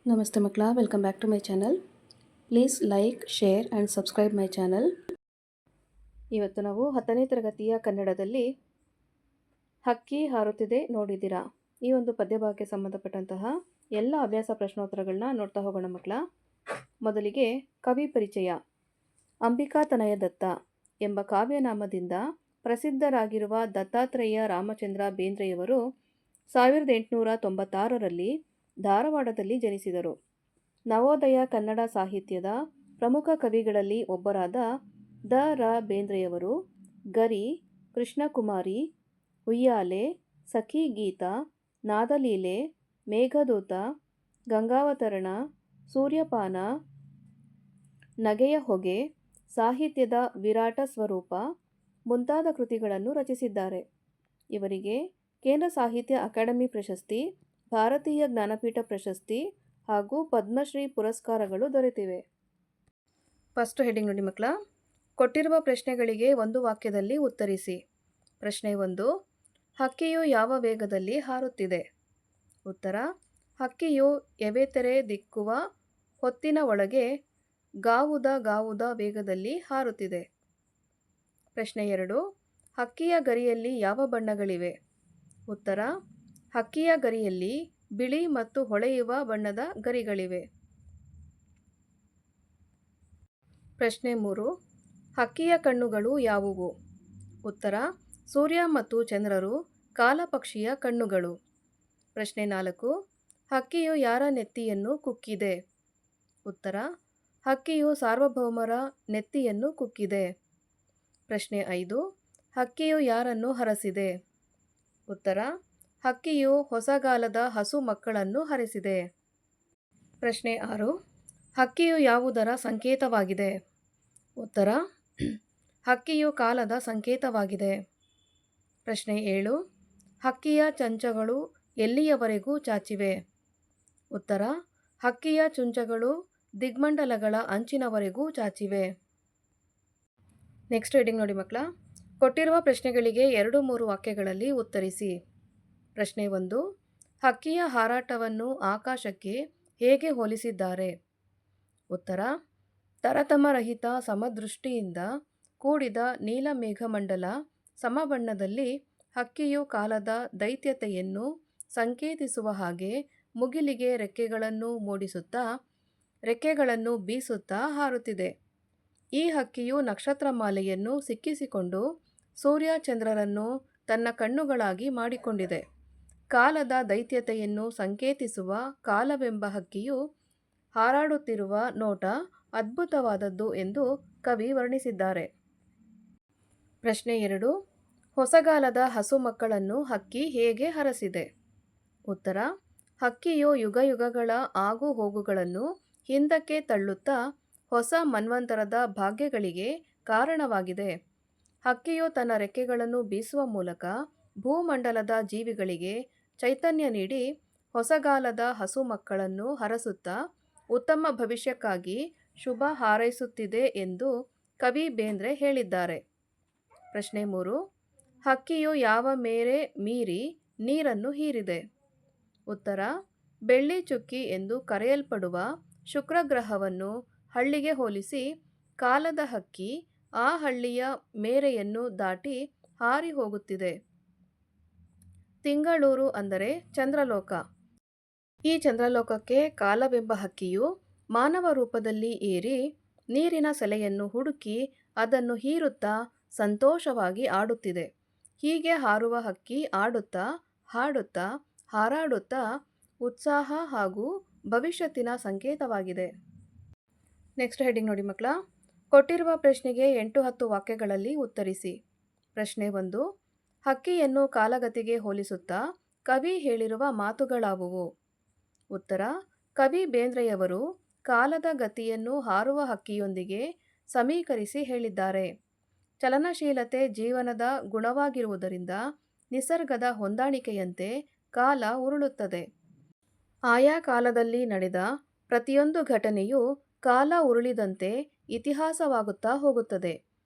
ನಮಸ್ತೆ ಮಕ್ಕಳ, welcome back to my channel. Please like, share and subscribe my channel. ಇವತ್ತು ನಾವು 10ನೇ ತರಗತಿಯ ಕನ್ನಡದಲ್ಲಿ ಹಕ್ಕಿ ಹಾರುತ್ತಿದೆ ನೋಡಿದ್ದೀರಾ ಈ ಒಂದು ಪದ್ಯಭಾಗಕ್ಕೆ ಸಂಬಂಧಪಟ್ಟಂತಹ ಎಲ್ಲ ಅಭ್ಯಾಸ ಪ್ರಶ್ನೋತ್ತರಗಳನ್ನ ನೋಡ್ತಾ ಹೋಗೋಣ ಮಕ್ಕಳ. ಮೊದಲಿಗೆ ಕವಿ ಪರಿಚಯ. ಅಂಬಿಕಾತನಯ ದತ್ತ ಎಂಬ ಕಾವ್ಯನಾಮದಿಂದ ಪ್ರಸಿದ್ಧರಾಗಿರುವ ದತ್ತಾತ್ರೇಯ ರಾಮಚಂದ್ರ ಬೇಂದ್ರೆಯವರು 1896ರಲ್ಲಿ ಧಾರವಾಡದಲ್ಲಿ ಜನಿಸಿದರು. ನವೋದಯ ಕನ್ನಡ ಸಾಹಿತ್ಯದ ಪ್ರಮುಖ ಕವಿಗಳಲ್ಲಿ ಒಬ್ಬರಾದ ದ ರಾ ಬೇಂದ್ರೆಯವರು ಗರಿ, ಕೃಷ್ಣಕುಮಾರಿ, ಉಯ್ಯಾಲೆ, ಸಖಿ ಗೀತ, ನಾದಲೀಲೆ, ಮೇಘದೂತ, ಗಂಗಾವತರಣ, ಸೂರ್ಯಪಾನ, ನಗೆಯ ಹೊಗೆ, ಸಾಹಿತ್ಯದ ವಿರಾಟ ಸ್ವರೂಪ ಮುಂತಾದ ಕೃತಿಗಳನ್ನು ರಚಿಸಿದ್ದಾರೆ. ಇವರಿಗೆ ಕೇಂದ್ರ ಸಾಹಿತ್ಯ ಅಕಾಡೆಮಿ ಪ್ರಶಸ್ತಿ, ಭಾರತೀಯ ಜ್ಞಾನಪೀಠ ಪ್ರಶಸ್ತಿ ಹಾಗೂ ಪದ್ಮಶ್ರೀ ಪುರಸ್ಕಾರಗಳು ದೊರೆತಿವೆ. ಫಸ್ಟ್ ಹೆಡಿಂಗ್ ನೋಡಿ ಮಕ್ಕಳ. ಕೊಟ್ಟಿರುವ ಪ್ರಶ್ನೆಗಳಿಗೆ ಒಂದು ವಾಕ್ಯದಲ್ಲಿ ಉತ್ತರಿಸಿ. ಪ್ರಶ್ನೆ 1. ಹಕ್ಕಿಯು ಯಾವ ವೇಗದಲ್ಲಿ ಹಾರುತ್ತಿದೆ? ಉತ್ತರ: ಹಕ್ಕಿಯು ಎವೆತೆರೆ ದಿಕ್ಕುವ ಹೊತ್ತಿನ ಒಳಗೆ ಗಾವುದ ವೇಗದಲ್ಲಿ ಹಾರುತ್ತಿದೆ. ಪ್ರಶ್ನೆ 2. ಹಕ್ಕಿಯ ಗರಿಯಲ್ಲಿ ಯಾವ ಬಣ್ಣಗಳಿವೆ? ಉತ್ತರ: ಹಕ್ಕಿಯ ಗರಿಯಲ್ಲಿ ಬಿಳಿ ಮತ್ತು ಹೊಳೆಯುವ ಬಣ್ಣದ ಗರಿಗಳಿವೆ. ಪ್ರಶ್ನೆ 3. ಹಕ್ಕಿಯ ಕಣ್ಣುಗಳು ಯಾವುವು? ಉತ್ತರ: ಸೂರ್ಯ ಮತ್ತು ಚಂದ್ರರು ಕಾಲಪಕ್ಷಿಯ ಕಣ್ಣುಗಳು. ಪ್ರಶ್ನೆ 4. ಹಕ್ಕಿಯು ಯಾರ ನೆತ್ತಿಯನ್ನು ಕುಕ್ಕಿದೆ? ಉತ್ತರ: ಹಕ್ಕಿಯು ಸಾರ್ವಭೌಮರ ನೆತ್ತಿಯನ್ನು ಕುಕ್ಕಿದೆ. ಪ್ರಶ್ನೆ 5. ಹಕ್ಕಿಯು ಯಾರನ್ನು ಹರಸಿದೆ? ಉತ್ತರ: ಹಕ್ಕಿಯು ಹೊಸಗಾಲದ ಹಸು ಮಕ್ಕಳನ್ನು ಹರಸಿದೆ. ಪ್ರಶ್ನೆ 6. ಹಕ್ಕಿಯು ಯಾವುದರ ಸಂಕೇತವಾಗಿದೆ? ಉತ್ತರ: ಹಕ್ಕಿಯು ಕಾಲದ ಸಂಕೇತವಾಗಿದೆ. ಪ್ರಶ್ನೆ 7. ಹಕ್ಕಿಯ ಚಂಚಗಳು ಎಲ್ಲಿಯವರೆಗೂ ಚಾಚಿವೆ? ಉತ್ತರ: ಹಕ್ಕಿಯ ಚುಂಚಗಳು ದಿಗ್ಮಂಡಲಗಳ ಅಂಚಿನವರೆಗೂ ಚಾಚಿವೆ. ನೆಕ್ಸ್ಟ್ ಹೆಡಿಂಗ್ ನೋಡಿ ಮಕ್ಕಳ. ಕೊಟ್ಟಿರುವ ಪ್ರಶ್ನೆಗಳಿಗೆ 2-3 ವಾಕ್ಯಗಳಲ್ಲಿ ಉತ್ತರಿಸಿ. ಪ್ರಶ್ನೆ 1. ಹಕ್ಕಿಯ ಹಾರಾಟವನ್ನು ಆಕಾಶಕ್ಕೆ ಹೇಗೆ ಹೋಲಿಸಿದ್ದಾರೆ? ಉತ್ತರ: ತರತಮರಹಿತ ಸಮದೃಷ್ಟಿಯಿಂದ ಕೂಡಿದ ನೀಲಮೇಘಮಂಡಲ ಸಮಬಣ್ಣದಲ್ಲಿ ಹಕ್ಕಿಯು ಕಾಲದ ದೈತ್ಯತೆಯನ್ನು ಸಂಕೇತಿಸುವ ಹಾಗೆ ಮುಗಿಲಿಗೆ ರೆಕ್ಕೆಗಳನ್ನು ಮೂಡಿಸುತ್ತಾ ರೆಕ್ಕೆಗಳನ್ನು ಬೀಸುತ್ತಾ ಹಾರುತ್ತಿದೆ. ಈ ಹಕ್ಕಿಯು ನಕ್ಷತ್ರಮಾಲೆಯನ್ನು ಸಿಕ್ಕಿಸಿಕೊಂಡು ಸೂರ್ಯ ಚಂದ್ರರನ್ನು ತನ್ನ ಕಣ್ಣುಗಳಾಗಿ ಮಾಡಿಕೊಂಡಿದೆ. ಕಾಲದ ದೈತ್ಯತೆಯನ್ನು ಸಂಕೇತಿಸುವ ಕಾಲವೆಂಬ ಹಕ್ಕಿಯು ಹಾರಾಡುತ್ತಿರುವ ನೋಟ ಅದ್ಭುತವಾದದ್ದು ಎಂದು ಕವಿ ವರ್ಣಿಸಿದ್ದಾರೆ. ಪ್ರಶ್ನೆ 2. ಹೊಸಗಾಲದ ಹಸು ಮಕ್ಕಳನ್ನು ಹಕ್ಕಿ ಹೇಗೆ ಹರಸಿದೆ? ಉತ್ತರ: ಹಕ್ಕಿಯು ಯುಗಯುಗಗಳ ಆಗು ಹೋಗುಗಳನ್ನು ಹಿಂದಕ್ಕೆ ತಳ್ಳುತ್ತಾ ಹೊಸ ಮನ್ವಂತರದ ಭಾಗ್ಯಗಳಿಗೆ ಕಾರಣವಾಗಿದೆ. ಹಕ್ಕಿಯು ತನ್ನ ರೆಕ್ಕೆಗಳನ್ನು ಬೀಸುವ ಮೂಲಕ ಭೂಮಂಡಲದ ಜೀವಿಗಳಿಗೆ ಚೈತನ್ಯ ನೀಡಿ ಹೊಸಗಾಲದ ಹಸು ಮಕ್ಕಳನ್ನು ಹರಸುತ್ತಾ ಉತ್ತಮ ಭವಿಷ್ಯಕ್ಕಾಗಿ ಶುಭ ಹಾರೈಸುತ್ತಿದೆ ಎಂದು ಕವಿ ಬೇಂದ್ರೆ ಹೇಳಿದ್ದಾರೆ. ಪ್ರಶ್ನೆ 3. ಹಕ್ಕಿಯು ಯಾವ ಮೇರೆ ಮೀರಿ ನೀರನ್ನು ಹೀರಿದೆ? ಉತ್ತರ: ಬೆಳ್ಳಿ ಚುಕ್ಕಿ ಎಂದು ಕರೆಯಲ್ಪಡುವ ಶುಕ್ರಗ್ರಹವನ್ನು ಹಳ್ಳಿಗೆ ಹೋಲಿಸಿ ಕಾಲದ ಹಕ್ಕಿ ಆ ಹಳ್ಳಿಯ ಮೇರೆಯನ್ನು ದಾಟಿ ಹಾರಿ ಹೋಗುತ್ತಿದೆ. ತಿಂಗಳೂರು ಅಂದರೆ ಚಂದ್ರಲೋಕ. ಈ ಚಂದ್ರಲೋಕಕ್ಕೆ ಕಾಲವೆಂಬ ಹಕ್ಕಿಯು ಮಾನವ ರೂಪದಲ್ಲಿ ಏರಿ ನೀರಿನ ಸೆಲೆಯನ್ನು ಹುಡುಕಿ ಅದನ್ನು ಹೀರುತ್ತಾ ಸಂತೋಷವಾಗಿ ಆಡುತ್ತಿದೆ. ಹೀಗೆ ಹಾರುವ ಹಕ್ಕಿ ಆಡುತ್ತಾ ಹಾಡುತ್ತಾ ಹಾರಾಡುತ್ತಾ ಉತ್ಸಾಹ ಹಾಗೂ ಭವಿಷ್ಯತ್ತಿನ ಸಂಕೇತವಾಗಿದೆ. ನೆಕ್ಸ್ಟ್ ಹೆಡಿಂಗ್ ನೋಡಿ ಮಕ್ಕಳ. ಕೊಟ್ಟಿರುವ ಪ್ರಶ್ನೆಗೆ 8-10 ವಾಕ್ಯಗಳಲ್ಲಿ ಉತ್ತರಿಸಿ. ಪ್ರಶ್ನೆ 1. ಹಕ್ಕಿಯನ್ನು ಕಾಲಗತಿಗೆ ಹೋಲಿಸುತ್ತಾ ಕವಿ ಹೇಳಿರುವ ಮಾತುಗಳಾವುವು? ಉತ್ತರ: ಕವಿ ಬೇಂದ್ರೆಯವರು ಕಾಲದ ಗತಿಯನ್ನು ಹಾರುವ ಹಕ್ಕಿಯೊಂದಿಗೆ ಸಮೀಕರಿಸಿ ಹೇಳಿದ್ದಾರೆ. ಚಲನಶೀಲತೆ ಜೀವನದ ಗುಣವಾಗಿರುವುದರಿಂದ ನಿಸರ್ಗದ ಹೊಂದಾಣಿಕೆಯಂತೆ ಕಾಲ ಉರುಳುತ್ತದೆ. ಆಯಾ ಕಾಲದಲ್ಲಿ ನಡೆದ ಪ್ರತಿಯೊಂದು ಘಟನೆಯೂ ಕಾಲ ಉರುಳಿದಂತೆ ಇತಿಹಾಸವಾಗುತ್ತಾ ಹೋಗುತ್ತದೆ.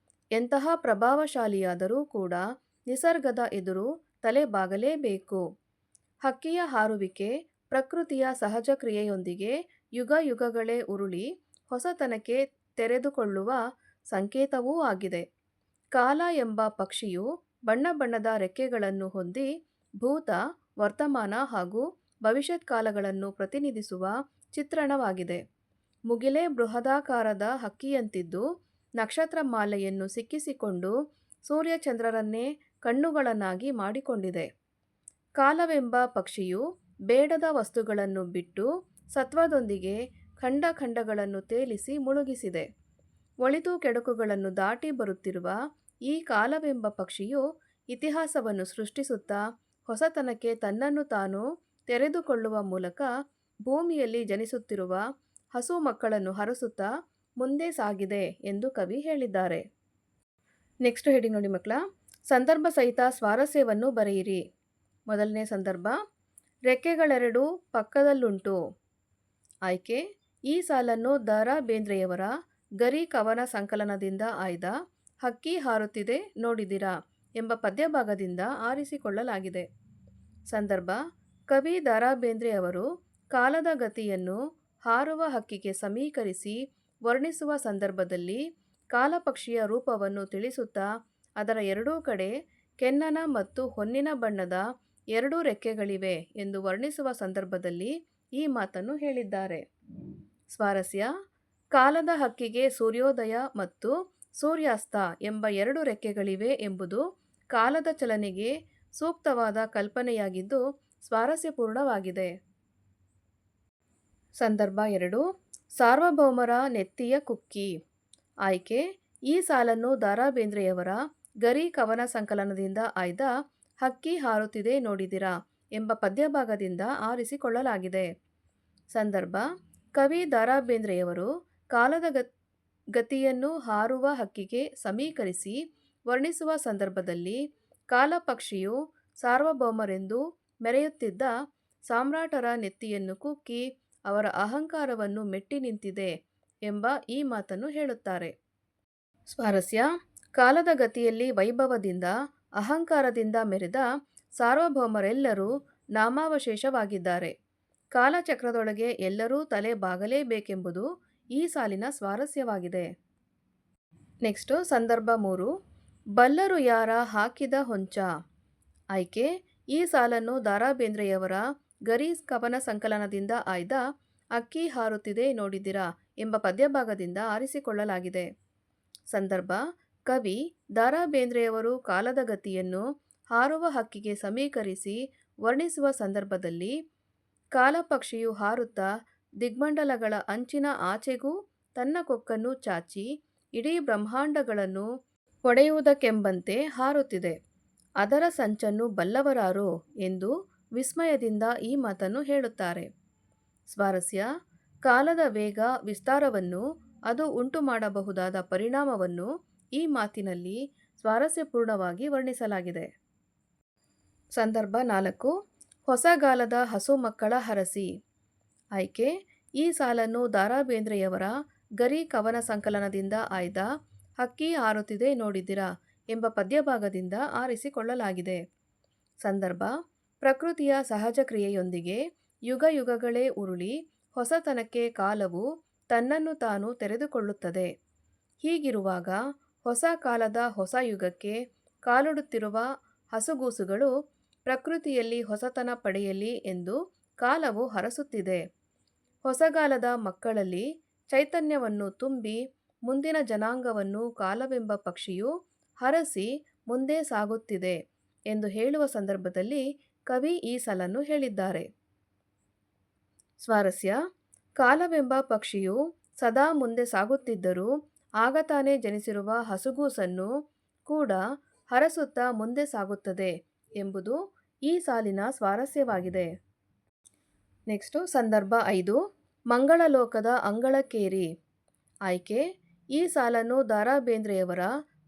ಎಂತಹ ಪ್ರಭಾವಶಾಲಿಯಾದರೂ ಕೂಡ ನಿಸರ್ಗದ ಎದುರು ತಲೆಬಾಗಲೇಬೇಕು. ಹಕ್ಕಿಯ ಹಾರುವಿಕೆ ಪ್ರಕೃತಿಯ ಸಹಜ ಕ್ರಿಯೆಯೊಂದಿಗೆ ಯುಗ ಯುಗಗಳೇ ಉರುಳಿ ಹೊಸತನಕ್ಕೆ ತೆರೆದುಕೊಳ್ಳುವ ಸಂಕೇತವೂ ಆಗಿದೆ. ಕಾಲ ಎಂಬ ಪಕ್ಷಿಯು ಬಣ್ಣ ಬಣ್ಣದ ರೆಕ್ಕೆಗಳನ್ನು ಹೊಂದಿ ಭೂತ, ವರ್ತಮಾನ ಹಾಗೂ ಭವಿಷ್ಯತ್ ಕಾಲಗಳನ್ನು ಪ್ರತಿನಿಧಿಸುವ ಚಿತ್ರಣವಾಗಿದೆ. ಮುಗಿಲೆ ಬೃಹದಾಕಾರದ ಹಕ್ಕಿಯಂತಿದ್ದು ನಕ್ಷತ್ರ ಮಾಲೆಯನ್ನು ಸಿಕ್ಕಿಸಿಕೊಂಡು ಸೂರ್ಯಚಂದ್ರರನ್ನೇ ಕಣ್ಣುಗಳನ್ನಾಗಿ ಮಾಡಿಕೊಂಡಿದೆ. ಕಾಲವೆಂಬ ಪಕ್ಷಿಯು ಬೇಡದ ವಸ್ತುಗಳನ್ನು ಬಿಟ್ಟು ಸತ್ವದೊಂದಿಗೆ ಖಂಡ ಖಂಡಗಳನ್ನು ತೇಲಿಸಿ ಮುಳುಗಿಸಿದೆ. ಒಳಿತು ಕೆಡುಕುಗಳನ್ನು ದಾಟಿ ಬರುತ್ತಿರುವ ಈ ಕಾಲವೆಂಬ ಪಕ್ಷಿಯು ಇತಿಹಾಸವನ್ನು ಸೃಷ್ಟಿಸುತ್ತಾ ಹೊಸತನಕ್ಕೆ ತನ್ನನ್ನು ತಾನು ತೆರೆದುಕೊಳ್ಳುವ ಮೂಲಕ ಭೂಮಿಯಲ್ಲಿ ಜನಿಸುತ್ತಿರುವ ಹಸು ಮಕ್ಕಳನ್ನು ಹರಸುತ್ತಾ ಮುಂದೆ ಸಾಗಿದೆ ಎಂದು ಕವಿ ಹೇಳಿದ್ದಾರೆ. ನೆಕ್ಸ್ಟ್ ಹೆಡಿಂಗ್ ನೋಡಿ ಮಕ್ಕಳ, ಸಂದರ್ಭ ಸಹಿತ ಸ್ವಾರಸ್ಯವನ್ನು ಬರೆಯಿರಿ. ಮೊದಲನೇ ಸಂದರ್ಭ, ರೆಕ್ಕೆಗಳೆರಡು ಪಕ್ಕದಲ್ಲುಂಟು. ಆಯ್ಕೆ, ಈ ಸಾಲನ್ನು ದ.ರಾ ಬೇಂದ್ರೆಯವರ ಗರಿ ಕವನ ಸಂಕಲನದಿಂದ ಆಯ್ದ ಹಕ್ಕಿ ಹಾರುತ್ತಿದೆ ನೋಡಿದಿರಾ ಎಂಬ ಪದ್ಯಭಾಗದಿಂದ ಆರಿಸಿಕೊಳ್ಳಲಾಗಿದೆ. ಸಂದರ್ಭ, ಕವಿ ದ.ರಾ ಬೇಂದ್ರೆಯವರು ಕಾಲದ ಗತಿಯನ್ನು ಹಾರುವ ಹಕ್ಕಿಗೆ ಸಮೀಕರಿಸಿ ವರ್ಣಿಸುವ ಸಂದರ್ಭದಲ್ಲಿ ಕಾಲಪಕ್ಷಿಯ ರೂಪವನ್ನು ತಿಳಿಸುತ್ತಾ ಅದರ ಎರಡೂ ಕಡೆ ಕೆನ್ನನ ಮತ್ತು ಹೊನ್ನಿನ ಬಣ್ಣದ ಎರಡು ರೆಕ್ಕೆಗಳಿವೆ ಎಂದು ವರ್ಣಿಸುವ ಸಂದರ್ಭದಲ್ಲಿ ಈ ಮಾತನ್ನು ಹೇಳಿದ್ದಾರೆ. ಸ್ವಾರಸ್ಯ, ಕಾಲದ ಹಕ್ಕಿಗೆ ಸೂರ್ಯೋದಯ ಮತ್ತು ಸೂರ್ಯಾಸ್ತ ಎಂಬ ಎರಡು ರೆಕ್ಕೆಗಳಿವೆ ಎಂಬುದು ಕಾಲದ ಚಲನೆಗೆ ಸೂಕ್ತವಾದ ಕಲ್ಪನೆಯಾಗಿದ್ದು ಸ್ವಾರಸ್ಯಪೂರ್ಣವಾಗಿದೆ. ಸಂದರ್ಭ 2, ಸಾರ್ವಭೌಮರ ನೆತ್ತಿಯ ಕುಕ್ಕಿ. ಆಯ್ಕೆ, ಈ ಸಾಲನ್ನು ದ.ರಾ ಬೇಂದ್ರೆಯವರ ಗರಿ ಕವನ ಸಂಕಲನದಿಂದ ಆಯ್ದ ಹಕ್ಕಿ ಹಾರುತ್ತಿದೆ ನೋಡಿದಿರಾ ಎಂಬ ಪದ್ಯಭಾಗದಿಂದ ಆರಿಸಿಕೊಳ್ಳಲಾಗಿದೆ. ಸಂದರ್ಭ, ಕವಿ ದ.ರಾ ಬೇಂದ್ರೆಯವರು ಕಾಲದ ಗತಿಯನ್ನು ಹಾರುವ ಹಕ್ಕಿಗೆ ಸಮೀಕರಿಸಿ ವರ್ಣಿಸುವ ಸಂದರ್ಭದಲ್ಲಿ ಕಾಲಪಕ್ಷಿಯು ಸಾರ್ವಭೌಮರೆಂದು ಮೆರೆಯುತ್ತಿದ್ದ ಸಾಮ್ರಾಟರ ನೆತ್ತಿಯನ್ನು ಕುಕ್ಕಿ ಅವರ ಅಹಂಕಾರವನ್ನು ಮೆಟ್ಟಿ ನಿಂತಿದೆ ಎಂಬ ಈ ಮಾತನ್ನು ಹೇಳುತ್ತಾರೆ. ಸ್ವಾರಸ್ಯ, ಕಾಲದ ಗತಿಯಲ್ಲಿ ವೈಭವದಿಂದ ಅಹಂಕಾರದಿಂದ ಮೆರೆದ ಸಾರ್ವಭೌಮರೆಲ್ಲರೂ ನಾಮಾವಶೇಷವಾಗಿದ್ದಾರೆ. ಕಾಲಚಕ್ರದೊಳಗೆ ಎಲ್ಲರೂ ತಲೆ ಬಾಗಲೇಬೇಕೆಂಬುದು ಈ ಸಾಲಿನ ಸ್ವಾರಸ್ಯವಾಗಿದೆ. ನೆಕ್ಸ್ಟು ಸಂದರ್ಭ 3, ಬಲ್ಲರು ಯಾರ ಹಾಕಿದ ಹೊಂಚ. ಆಯ್ಕೆ, ಈ ಸಾಲನ್ನು ದ.ರಾ ಬೇಂದ್ರೆಯವರ ಗರಿ ಕವನ ಸಂಕಲನದಿಂದ ಆಯ್ದ ಹಕ್ಕಿ ಹಾರುತ್ತಿದೆ ನೋಡಿದಿರಾ ಎಂಬ ಪದ್ಯಭಾಗದಿಂದ ಆರಿಸಿಕೊಳ್ಳಲಾಗಿದೆ. ಸಂದರ್ಭ, ಕವಿ ದ.ರಾ ಬೇಂದ್ರೆಯವರು ಕಾಲದ ಗತಿಯನ್ನು ಹಾರುವ ಹಕ್ಕಿಗೆ ಸಮೀಕರಿಸಿ ವರ್ಣಿಸುವ ಸಂದರ್ಭದಲ್ಲಿ ಕಾಲಪಕ್ಷಿಯು ಹಾರುತ್ತಾ ದಿಗ್ಮಂಡಲಗಳ ಅಂಚಿನ ಆಚೆಗೂ ತನ್ನ ಕೊಕ್ಕನ್ನು ಚಾಚಿ ಇಡೀ ಬ್ರಹ್ಮಾಂಡಗಳನ್ನು ಒಡೆಯುವುದಕ್ಕೆಂಬಂತೆ ಹಾರುತ್ತಿದೆ. ಅದರ ಸಂಚನ್ನು ಬಲ್ಲವರಾರು ಎಂದು ವಿಸ್ಮಯದಿಂದ ಈ ಮಾತನ್ನು ಹೇಳುತ್ತಾರೆ. ಸ್ವಾರಸ್ಯ, ಕಾಲದ ವೇಗ ವಿಸ್ತಾರವನ್ನು ಅದು ಉಂಟು ಮಾಡಬಹುದಾದ ಪರಿಣಾಮವನ್ನು ಈ ಮಾತಿನಲ್ಲಿ ಸ್ವಾರಸ್ಯಪೂರ್ಣವಾಗಿ ವರ್ಣಿಸಲಾಗಿದೆ. ಸಂದರ್ಭ 4, ಹೊಸಗಾಲದ ಹಸು ಮಕ್ಕಳ ಹರಸಿ. ಆಯ್ಕೆ, ಈ ಸಾಲನ್ನು ದ.ರಾ ಬೇಂದ್ರೆಯವರ ಗರಿ ಕವನ ಸಂಕಲನದಿಂದ ಆಯ್ದ ಹಕ್ಕಿ ಹಾರುತ್ತಿದೆ ನೋಡಿದಿರಾ ಎಂಬ ಪದ್ಯಭಾಗದಿಂದ ಆರಿಸಿಕೊಳ್ಳಲಾಗಿದೆ. ಸಂದರ್ಭ, ಪ್ರಕೃತಿಯ ಸಹಜ ಕ್ರಿಯೆಯೊಂದಿಗೆ ಯುಗ ಯುಗಗಳೇ ಉರುಳಿ ಹೊಸತನಕ್ಕೆ ಕಾಲವು ತನ್ನನ್ನು ತಾನು ತೆರೆದುಕೊಳ್ಳುತ್ತದೆ. ಹೀಗಿರುವಾಗ ಹೊಸ ಕಾಲದ ಹೊಸ ಯುಗಕ್ಕೆ ಕಾಲಿಡುತ್ತಿರುವ ಹಸುಗೂಸುಗಳು ಪ್ರಕೃತಿಯಲ್ಲಿ ಹೊಸತನ ಪಡೆಯಲಿ ಎಂದು ಕಾಲವು ಹರಸುತ್ತಿದೆ. ಹೊಸಗಾಲದ ಮಕ್ಕಳಲ್ಲಿ ಚೈತನ್ಯವನ್ನು ತುಂಬಿ ಮುಂದಿನ ಜನಾಂಗವನ್ನು ಕಾಲವೆಂಬ ಪಕ್ಷಿಯು ಹರಸಿ ಮುಂದೆ ಸಾಗುತ್ತಿದೆ ಎಂದು ಹೇಳುವ ಸಂದರ್ಭದಲ್ಲಿ ಕವಿ ಈ ಸಾಲನ್ನು ಹೇಳಿದ್ದಾರೆ. ಸ್ವಾರಸ್ಯ, ಕಾಲವೆಂಬ ಪಕ್ಷಿಯು ಸದಾ ಮುಂದೆ ಸಾಗುತ್ತಿದ್ದರೂ ಆಗ ತಾನೇ ಜನಿಸಿರುವ ಹಸುಗೂಸನ್ನು ಕೂಡ ಹರಸುತ್ತಾ ಮುಂದೆ ಸಾಗುತ್ತದೆ ಎಂಬುದು ಈ ಸಾಲಿನ ಸ್ವಾರಸ್ಯವಾಗಿದೆ. ನೆಕ್ಸ್ಟು ಸಂದರ್ಭ 5, ಮಂಗಳಲೋಕದ ಅಂಗಳಕ್ಕೇರಿ. ಆಯ್ಕೆ, ಈ ಸಾಲನ್ನು ದ.ರಾ ಬೇಂದ್ರೆಯವರ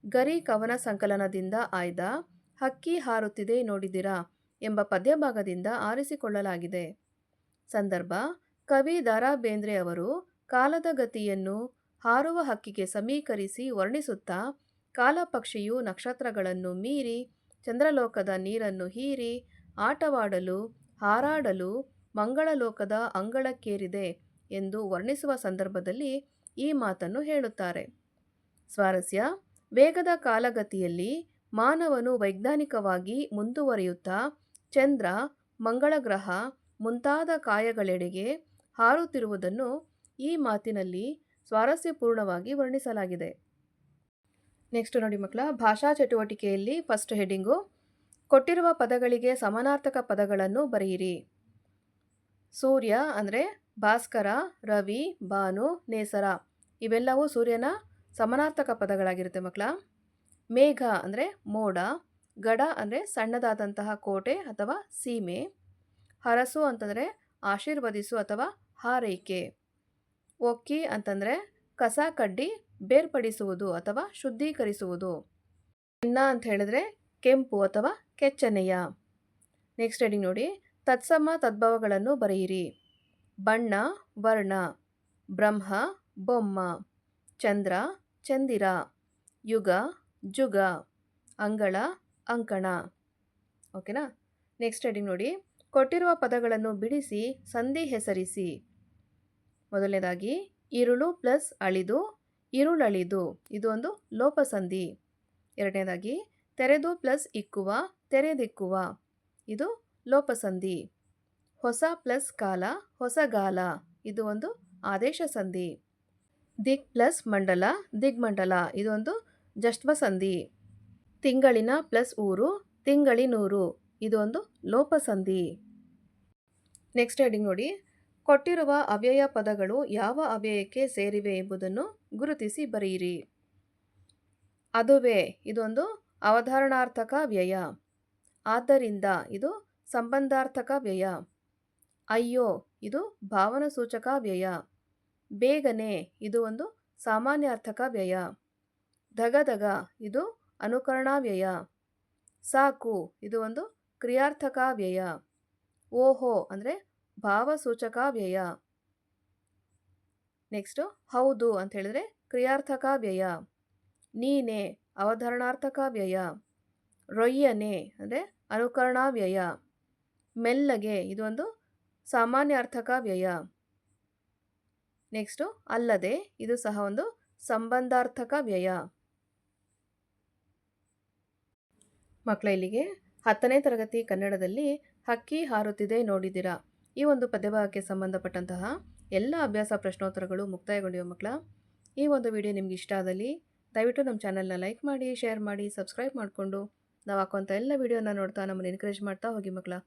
ಗರಿ ಕವನ ಸಂಕಲನದಿಂದ ಆಯ್ದ ಹಕ್ಕಿ ಹಾರುತ್ತಿದೆ ನೋಡಿದಿರಾ ಎಂಬ ಪದ್ಯಭಾಗದಿಂದ ಆರಿಸಿಕೊಳ್ಳಲಾಗಿದೆ. ಸಂದರ್ಭ, ಕವಿ ದ.ರಾ ಬೇಂದ್ರೆ ಅವರು ಕಾಲದ ಗತಿಯನ್ನು ಹಾರುವ ಹಕ್ಕಿಗೆ ಸಮೀಕರಿಸಿ ವರ್ಣಿಸುತ್ತಾ ಕಾಲಪಕ್ಷಿಯು ನಕ್ಷತ್ರಗಳನ್ನು ಮೀರಿ ಚಂದ್ರಲೋಕದ ನೀರನ್ನು ಹೀರಿ ಆಟವಾಡಲು ಹಾರಾಡಲು ಮಂಗಳಲೋಕದ ಅಂಗಳಕ್ಕೇರಿದೆ ಎಂದು ವರ್ಣಿಸುವ ಸಂದರ್ಭದಲ್ಲಿ ಈ ಮಾತನ್ನು ಹೇಳುತ್ತಾರೆ. ಸ್ವಾರಸ್ಯ: ವೇಗದ ಕಾಲಗತಿಯಲ್ಲಿ ಮಾನವನು ವೈಜ್ಞಾನಿಕವಾಗಿ ಮುಂದುವರಿಯುತ್ತಾ ಚಂದ್ರ, ಮಂಗಳ ಗ್ರಹ ಮುಂತಾದ ಕಾಯಗಳೆಡೆಗೆ ಹಾರುತ್ತಿರುವುದನ್ನು ಈ ಮಾತಿನಲ್ಲಿ ಸ್ವಾರಸ್ಯಪೂರ್ಣವಾಗಿ ವರ್ಣಿಸಲಾಗಿದೆ. ನೆಕ್ಸ್ಟ್ ನೋಡಿ ಮಕ್ಕಳ, ಭಾಷಾ ಚಟುವಟಿಕೆಯಲ್ಲಿ ಫಸ್ಟ್ ಹೆಡಿಂಗು, ಕೊಟ್ಟಿರುವ ಪದಗಳಿಗೆ ಸಮಾನಾರ್ಥಕ ಪದಗಳನ್ನು ಬರೆಯಿರಿ. ಸೂರ್ಯ ಅಂದರೆ ಭಾಸ್ಕರ, ರವಿ, ಭಾನು, ನೇಸರ ಇವೆಲ್ಲವೂ ಸೂರ್ಯನ ಸಮಾನಾರ್ಥಕ ಪದಗಳಾಗಿರುತ್ತೆ ಮಕ್ಕಳ. ಮೇಘ ಅಂದರೆ ಮೋಡ, ಗಡ ಅಂದರೆ ಸಣ್ಣದಾದಂತಹ ಕೋಟೆ ಅಥವಾ ಸೀಮೆ, ಹರಸು ಅಂತಂದರೆ ಆಶೀರ್ವದಿಸು ಅಥವಾ ಹಾರೈಕೆ, ಒಕ್ಕಿ ಅಂತಂದರೆ ಕಸ ಕಡ್ಡಿ ಬೇರ್ಪಡಿಸುವುದು ಅಥವಾ ಶುದ್ಧೀಕರಿಸುವುದು, ಚಿನ್ನ ಅಂತ ಹೇಳಿದ್ರೆ ಕೆಂಪು ಅಥವಾ ಕೆಚ್ಚನೆಯ. ನೆಕ್ಸ್ಟ್ ಹೆಡಿಂಗ್ ನೋಡಿ, ತತ್ಸಮ ತದ್ಭವಗಳನ್ನು ಬರೆಯಿರಿ. ಬಣ್ಣ, ವರ್ಣ, ಬ್ರಹ್ಮ, ಬೊಮ್ಮ, ಚಂದ್ರ, ಚಂದಿರ, ಯುಗ, ಜುಗ, ಅಂಗಳ, ಅಂಕಣ. ಓಕೆನಾ. ನೆಕ್ಸ್ಟ್ ಹೆಡಿಂಗ್ ನೋಡಿ, ಕೊಟ್ಟಿರುವ ಪದಗಳನ್ನು ಬಿಡಿಸಿ ಸಂಧಿ ಹೆಸರಿಸಿ. ಮೊದಲನೇದಾಗಿ ಇರುಳು ಪ್ಲಸ್ ಅಳಿದು, ಇರುಳಳಿದು, ಇದು ಒಂದು ಲೋಪಸಂಧಿ. ಎರಡನೇದಾಗಿ ತೆರೆದು ಪ್ಲಸ್ ಇಕ್ಕುವ, ತೆರೆದಿಕ್ಕುವ, ಇದು ಲೋಪಸಂಧಿ. ಹೊಸ ಪ್ಲಸ್ ಕಾಲ, ಹೊಸಗಾಲ, ಇದು ಒಂದು ಆದೇಶ ಸಂಧಿ. ದಿಕ್ ಪ್ಲಸ್ ಮಂಡಲ, ದಿಗ್ಮಂಡಲ, ಇದು ಒಂದು ಜಷ್ಟ್ವ ಸಂಧಿ. ತಿಂಗಳಿನ ಪ್ಲಸ್ ಊರು, ತಿಂಗಳಿನೂರು, ಇದು ಒಂದು ಲೋಪಸಂಧಿ. ನೆಕ್ಸ್ಟ್ ಹೆಡಿಂಗ್ ನೋಡಿ, ಕೊಟ್ಟಿರುವ ಅವ್ಯಯ ಪದಗಳು ಯಾವ ಅವ್ಯಯಕ್ಕೆ ಸೇರಿವೆ ಎಂಬುದನ್ನು ಗುರುತಿಸಿ ಬರೆಯಿರಿ. ಅದುವೇ, ಇದೊಂದು ಅವಧಾರಣಾರ್ಥಕ ವ್ಯಯ. ಆದ್ದರಿಂದ, ಇದು ಸಂಬಂಧಾರ್ಥಕ ವ್ಯಯ. ಅಯ್ಯೋ, ಇದು ಭಾವನಾಸೂಚಕ ವ್ಯಯ. ಬೇಗನೆ, ಇದು ಒಂದು ಸಾಮಾನ್ಯಾರ್ಥಕ ವ್ಯಯ. ಧಗಧಗ, ಇದು ಅನುಕರಣಾ ವ್ಯಯ. ಸಾಕು, ಇದು ಒಂದು ಕ್ರಿಯಾರ್ಥಕ ವ್ಯಯ. ಓಹೋ ಅಂದರೆ ಭಾವಸೂಚಕ ವ್ಯಯ. ನೆಕ್ಸ್ಟು ಹೌದು ಅಂತ ಹೇಳಿದ್ರೆ ಕ್ರಿಯಾರ್ಥಕ ವ್ಯಯ. ನೀನೆ ಅವಧಾರಣಾರ್ಥಕ ವ್ಯಯ. ರೊಯ್ಯನೆ ಅಂದರೆ ಅನುಕರಣಾ ವ್ಯಯ. ಮೆಲ್ಲಗೆ, ಇದೊಂದು ಸಾಮಾನ್ಯಾರ್ಥಕ ವ್ಯಯ. ನೆಕ್ಸ್ಟು ಅಲ್ಲದೆ, ಇದು ಸಹ ಒಂದು ಸಂಬಂಧಾರ್ಥಕ ವ್ಯಯ. ಮಕ್ಕಳ, ಇಲ್ಲಿಗೆ 10ನೇ ತರಗತಿ ಕನ್ನಡದಲ್ಲಿ ಹಕ್ಕಿ ಹಾರುತ್ತಿದೆ ನೋಡಿದಿರಾ ಈ ಒಂದು ಪದ್ಯಭಾಗಕ್ಕೆ ಸಂಬಂಧಪಟ್ಟಂತಹ ಎಲ್ಲ ಅಭ್ಯಾಸ ಪ್ರಶ್ನೋತ್ತರಗಳು ಮುಕ್ತಾಯಗೊಂಡಿವೆ ಮಕ್ಕಳ. ಈ ಒಂದು ವಿಡಿಯೋ ನಿಮ್ಗೆ ಇಷ್ಟ ಆದಲ್ಲಿ ದಯವಿಟ್ಟು ನಮ್ಮ ಚಾನಲ್ನ ಲೈಕ್ ಮಾಡಿ, ಶೇರ್ ಮಾಡಿ, ಸಬ್ಸ್ಕ್ರೈಬ್ ಮಾಡಿಕೊಂಡು ನಾವು ಹಾಕುವಂಥ ಎಲ್ಲ ವಿಡಿಯೋನ ನೋಡ್ತಾ ನಮ್ಮನ್ನು ಎನ್ಕರೇಜ್ ಮಾಡ್ತಾ ಹೋಗಿ ಮಕ್ಕಳ.